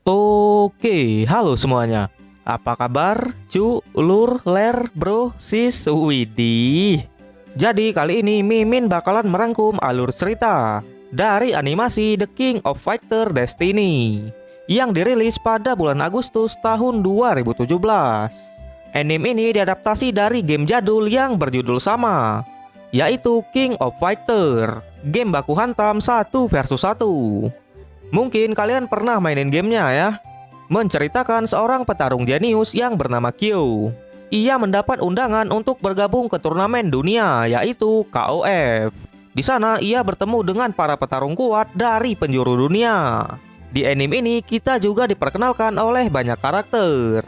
Oke, halo semuanya. Apa kabar? Cu, lur, ler, bro, sis, widih. Jadi kali ini Mimin bakalan merangkum alur cerita dari animasi The King of Fighter Destiny yang dirilis pada bulan Agustus tahun 2017. Anime ini diadaptasi dari game jadul yang berjudul sama, yaitu King of Fighter, game baku hantam 1 versus 1. Mungkin kalian pernah mainin gamenya ya. Menceritakan seorang petarung jenius yang bernama Kyo. Ia mendapat undangan untuk bergabung ke turnamen dunia, yaitu KOF. Di sana ia bertemu dengan para petarung kuat dari penjuru dunia. Di anime ini kita juga diperkenalkan oleh banyak karakter.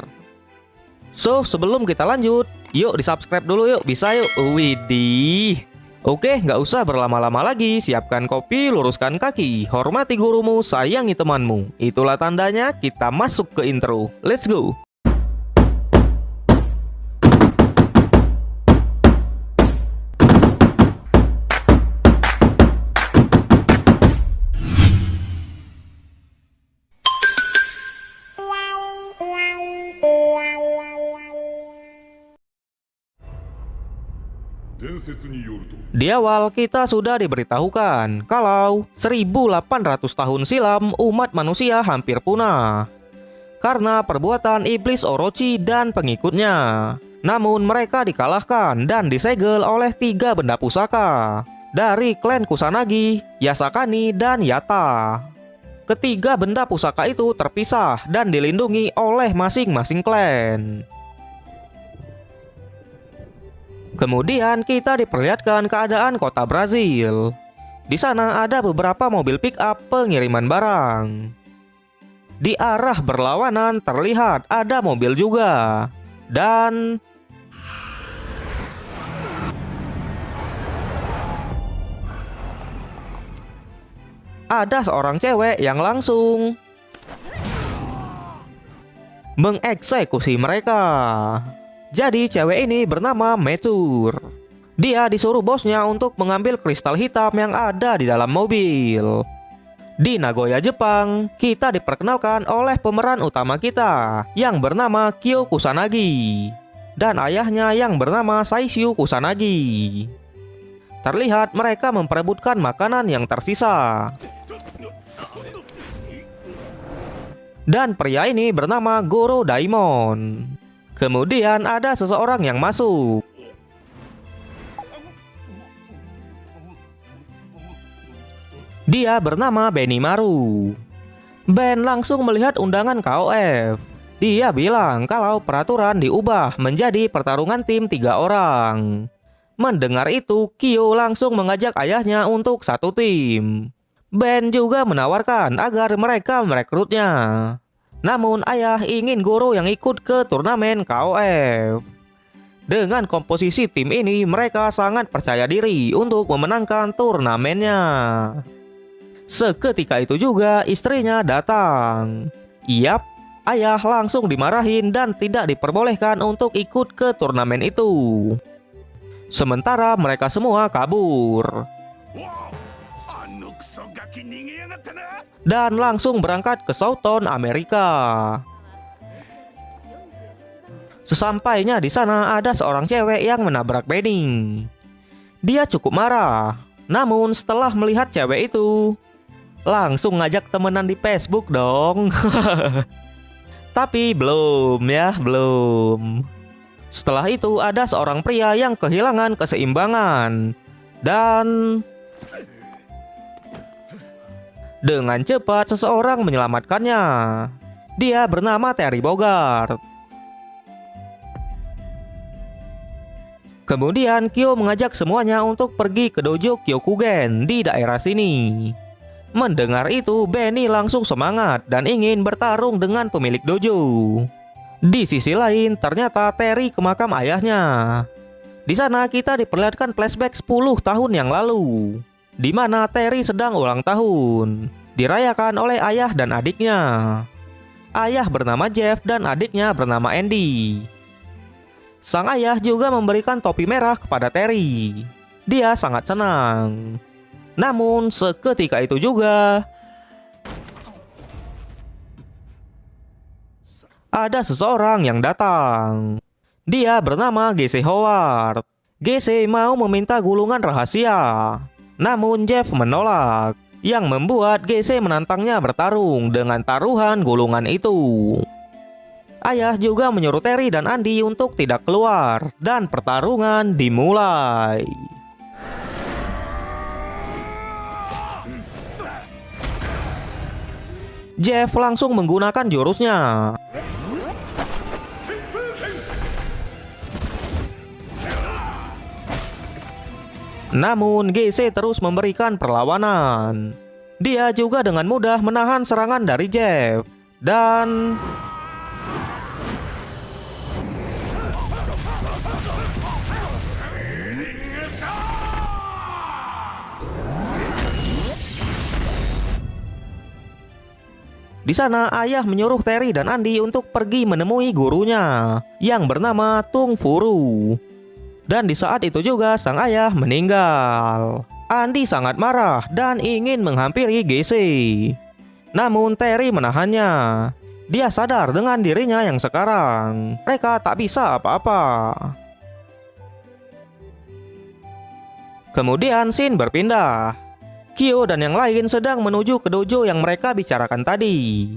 So, sebelum kita lanjut, yuk di subscribe dulu yuk, bisa yuk. Widih. Oke, nggak usah berlama-lama lagi, siapkan kopi, luruskan kaki, hormati gurumu, sayangi temanmu. Itulah tandanya kita masuk ke intro. Let's go! Di awal kita sudah diberitahukan kalau 1800 tahun silam umat manusia hampir punah karena perbuatan iblis Orochi dan pengikutnya. Namun mereka dikalahkan dan disegel oleh 3 benda pusaka dari klan Kusanagi, Yasakani, dan Yata. Ketiga benda pusaka itu terpisah dan dilindungi oleh masing-masing klan. Kemudian kita diperlihatkan keadaan kota Brazil. Di sana ada beberapa mobil pick-up pengiriman barang. Di arah berlawanan terlihat ada mobil juga. Dan ada seorang cewek yang langsung mengeksekusi mereka. Jadi cewek ini bernama Metur. Dia disuruh bosnya untuk mengambil kristal hitam yang ada di dalam mobil. Di Nagoya, Jepang, kita diperkenalkan oleh pemeran utama kita yang bernama Kyo Kusanagi dan ayahnya yang bernama Saishio Kusanagi. Terlihat mereka memperebutkan makanan yang tersisa. Dan pria ini bernama Goro Daimon. Kemudian ada seseorang yang masuk. Dia bernama Benimaru. Ben langsung melihat undangan KOF. Dia bilang kalau peraturan diubah menjadi pertarungan tim 3 orang. Mendengar itu, Kyo langsung mengajak ayahnya untuk satu tim. Ben juga menawarkan agar mereka merekrutnya. Namun ayah ingin Goro yang ikut ke turnamen KOF. Dengan komposisi tim ini mereka sangat percaya diri untuk memenangkan turnamennya. Seketika itu juga istrinya datang. Yap, ayah langsung dimarahin dan tidak diperbolehkan untuk ikut ke turnamen itu. Sementara mereka semua kabur dan langsung berangkat ke Southtown, Amerika. Sesampainya di sana ada seorang cewek yang menabrak Benny. Dia cukup marah. Namun setelah melihat cewek itu, langsung ngajak temenan di Facebook dong. Tapi belum ya, belum. Setelah itu ada seorang pria yang kehilangan keseimbangan. Dan dengan cepat seseorang menyelamatkannya. Dia bernama Terry Bogard. Kemudian Kyo mengajak semuanya untuk pergi ke dojo Kyokugen di daerah sini. Mendengar itu, Benny langsung semangat dan ingin bertarung dengan pemilik dojo. Di sisi lain, ternyata Terry ke makam ayahnya. Di sana kita diperlihatkan flashback 10 tahun yang lalu, di mana Terry sedang ulang tahun, dirayakan oleh ayah dan adiknya. Ayah bernama Jeff dan adiknya bernama Andy. Sang ayah juga memberikan topi merah kepada Terry. Dia sangat senang. Namun seketika itu juga ada seseorang yang datang. Dia bernama GC Howard. GC mau meminta gulungan rahasia. Namun Jeff menolak, yang membuat GC menantangnya bertarung dengan taruhan gulungan itu. Ayah juga menyuruh Terry dan Andy untuk tidak keluar, dan pertarungan dimulai. Jeff langsung menggunakan jurusnya. Namun GC terus memberikan perlawanan. Dia juga dengan mudah menahan serangan dari Jeff. Dan di sana ayah menyuruh Terry dan Andy untuk pergi menemui gurunya yang bernama Tung Furu. Dan di saat itu juga sang ayah meninggal. Andy sangat marah dan ingin menghampiri GC. Namun Terry menahannya. Dia sadar dengan dirinya yang sekarang. Mereka tak bisa apa-apa. Kemudian scene berpindah. Kyo dan yang lain sedang menuju ke dojo yang mereka bicarakan tadi.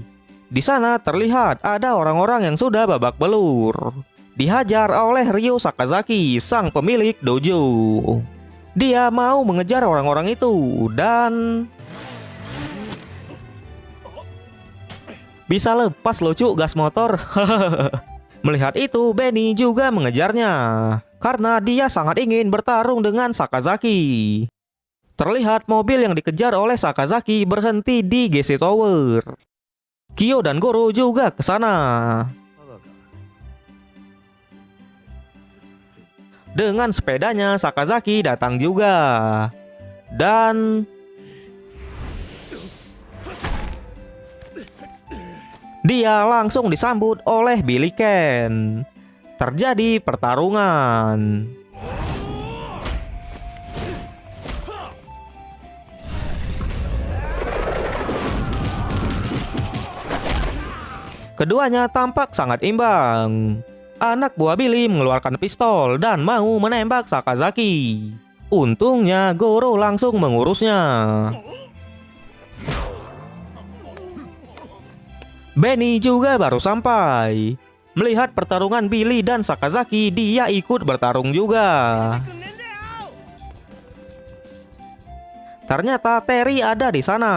Di sana terlihat ada orang-orang yang sudah babak belur. Dihajar oleh Ryo Sakazaki, sang pemilik dojo. Dia mau mengejar orang-orang itu dan bisa lepas lucu gas motor. Melihat itu, Benny juga mengejarnya karena dia sangat ingin bertarung dengan Sakazaki. Terlihat mobil yang dikejar oleh Sakazaki berhenti di GC Tower. Kyo dan Goro juga ke sana. Dengan sepedanya, Sakazaki datang juga. Dan dia langsung disambut oleh Billy Ken. Terjadi pertarungan. Keduanya tampak sangat imbang. Anak buah Billy mengeluarkan pistol dan mau menembak Sakazaki. Untungnya Goro langsung mengurusnya. Benny juga baru sampai. Melihat pertarungan Billy dan Sakazaki, dia ikut bertarung juga. Ternyata Terry ada di sana.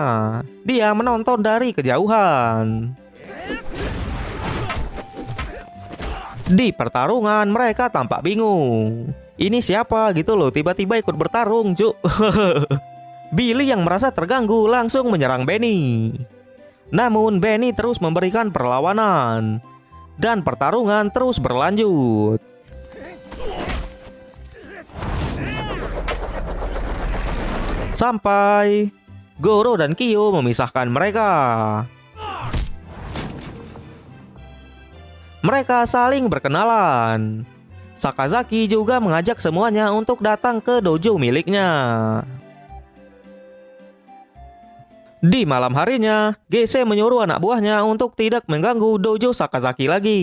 Dia menonton dari kejauhan. Di pertarungan mereka tampak bingung. Ini siapa gitu loh, tiba-tiba ikut bertarung, cuk. Billy yang merasa terganggu langsung menyerang Benny. Namun Benny terus memberikan perlawanan. Dan pertarungan terus berlanjut. Sampai Goro dan Kyo memisahkan mereka. Mereka saling berkenalan. Sakazaki juga mengajak semuanya untuk datang ke dojo miliknya. Di malam harinya, GC menyuruh anak buahnya untuk tidak mengganggu dojo Sakazaki lagi.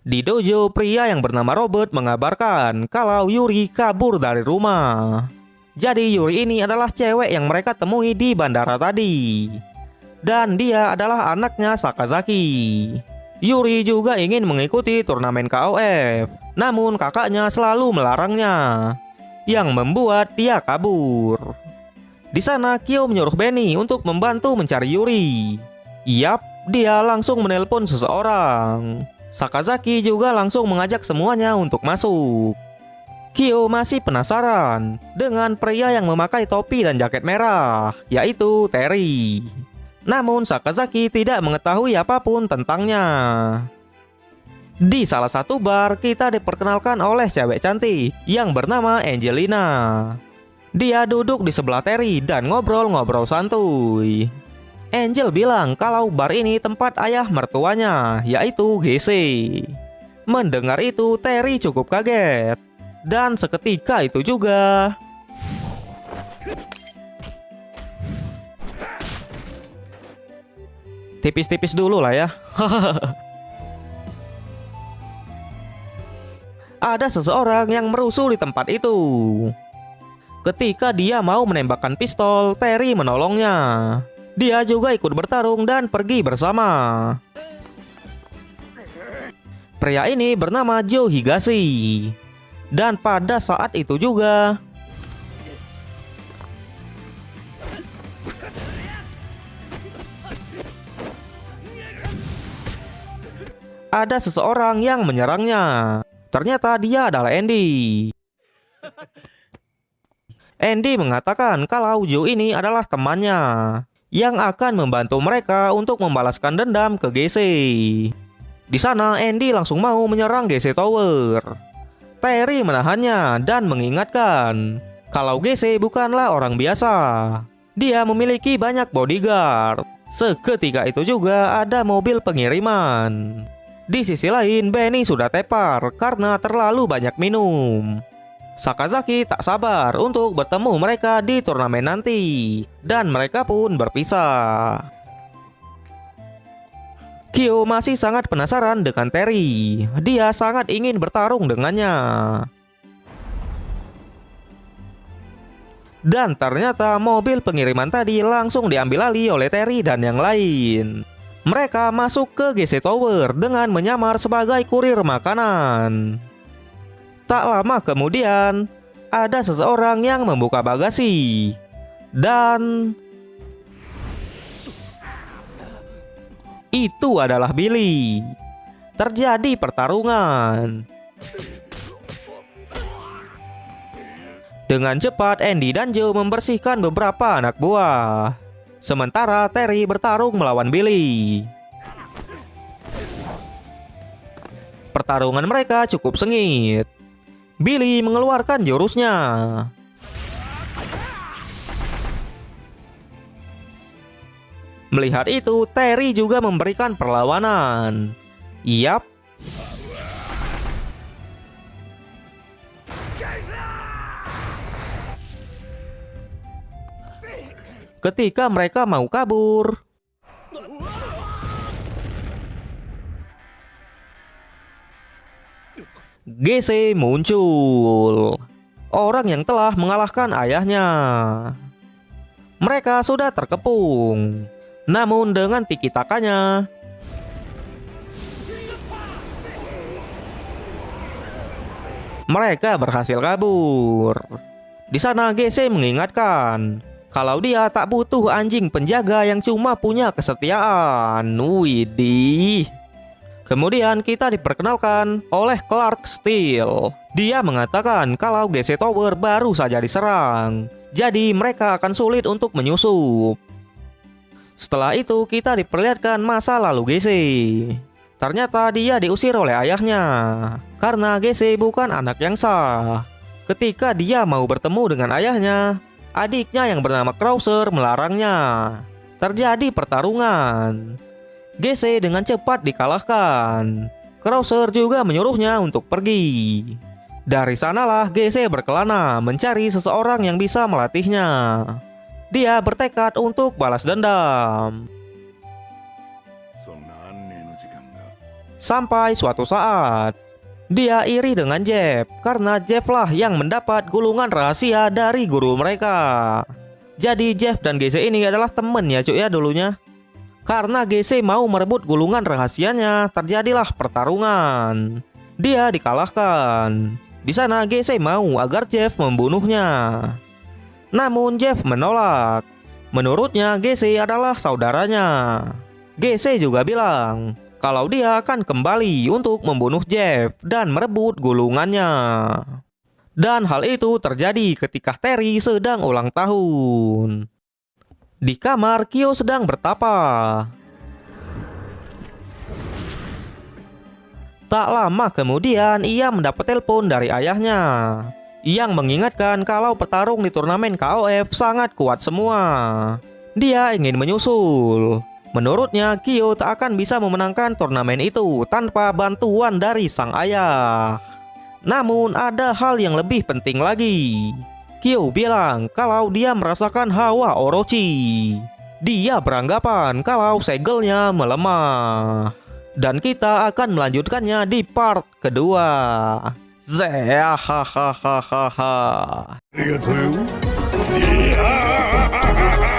Di dojo, pria yang bernama Robert mengabarkan kalau Yuri kabur dari rumah. Jadi Yuri ini adalah cewek yang mereka temui di bandara tadi. Dan dia adalah anaknya Sakazaki. Yuri juga ingin mengikuti turnamen KOF, namun kakaknya selalu melarangnya, yang membuat dia kabur. Di sana Kyo menyuruh Benny untuk membantu mencari Yuri. Yap, dia langsung menelpon seseorang. Sakazaki juga langsung mengajak semuanya untuk masuk. Kyo masih penasaran dengan pria yang memakai topi dan jaket merah, yaitu Terry. Namun Sakazaki tidak mengetahui apapun tentangnya. Di salah satu bar, kita diperkenalkan oleh cewek cantik yang bernama Angelina. Dia duduk di sebelah Terry dan ngobrol-ngobrol santuy. Angel bilang kalau bar ini tempat ayah mertuanya, yaitu GC. Mendengar itu, Terry cukup kaget. Dan seketika itu juga tipis-tipis dulu lah ya. ada seseorang yang merusuh di tempat itu. Ketika dia mau menembakkan pistol, Terry menolongnya. Dia juga ikut bertarung dan pergi bersama. Pria ini bernama Joe Higashi. Dan pada saat itu juga ada seseorang yang menyerangnya. Ternyata dia adalah Andy. Andy mengatakan kalau Joe ini adalah temannya yang akan membantu mereka untuk membalaskan dendam ke GC. Di sana Andy langsung mau menyerang GC Tower. Terry menahannya dan mengingatkan kalau GC bukanlah orang biasa. Dia memiliki banyak bodyguard. Seketika itu juga ada mobil pengiriman. Di sisi lain, Benny sudah tepar karena terlalu banyak minum. Sakazaki tak sabar untuk bertemu mereka di turnamen nanti, dan mereka pun berpisah. Kyo masih sangat penasaran dengan Terry. Dia sangat ingin bertarung dengannya. Dan ternyata mobil pengiriman tadi langsung diambil alih oleh Terry dan yang lain. Mereka masuk ke GC Tower dengan menyamar sebagai kurir makanan. Tak lama kemudian, ada seseorang yang membuka bagasi. Dan itu adalah Billy. Terjadi pertarungan. Dengan cepat, Andy dan Joe membersihkan beberapa anak buah. Sementara Terry bertarung melawan Billy. Pertarungan mereka cukup sengit. Billy mengeluarkan jurusnya. Melihat itu, Terry juga memberikan perlawanan. Yap. Ketika mereka mau kabur, GC muncul. Orang yang telah mengalahkan ayahnya. Mereka sudah terkepung. Namun dengan tiki-takanya, mereka berhasil kabur. Di sana GC mengingatkan kalau dia tak butuh anjing penjaga yang cuma punya kesetiaan. Widih. Kemudian kita diperkenalkan oleh Clark Steel. Dia mengatakan kalau GC Tower baru saja diserang, jadi mereka akan sulit untuk menyusup. Setelah itu kita diperlihatkan masa lalu GC. Ternyata dia diusir oleh ayahnya karena GC bukan anak yang sah. Ketika dia mau bertemu dengan ayahnya, adiknya yang bernama Krauser melarangnya. Terjadi pertarungan. GC dengan cepat dikalahkan. Krauser juga menyuruhnya untuk pergi. Dari sanalah GC berkelana mencari seseorang yang bisa melatihnya. Dia bertekad untuk balas dendam. Sampai suatu saat, dia iri dengan Jeff karena Jeff lah yang mendapat gulungan rahasia dari guru mereka. Jadi Jeff dan GC ini adalah temen ya cuy ya dulunya. Karena GC mau merebut gulungan rahasianya, terjadilah pertarungan. Dia dikalahkan. Di sana GC mau agar Jeff membunuhnya. Namun Jeff menolak. Menurutnya GC adalah saudaranya. GC juga bilang kalau dia akan kembali untuk membunuh Jeff dan merebut gulungannya. Dan hal itu terjadi ketika Terry sedang ulang tahun. Di kamar, Kyo sedang bertapa. Tak lama kemudian ia mendapat telepon dari ayahnya yang mengingatkan kalau petarung di turnamen KOF sangat kuat semua. Dia ingin menyusul. Menurutnya Kyo tak akan bisa memenangkan turnamen itu tanpa bantuan dari sang ayah. Namun ada hal yang lebih penting lagi. Kyo bilang kalau dia merasakan hawa Orochi. Dia beranggapan kalau segelnya melemah. Dan kita akan melanjutkannya di part kedua. Zehahaha. ありがとうよ。せやー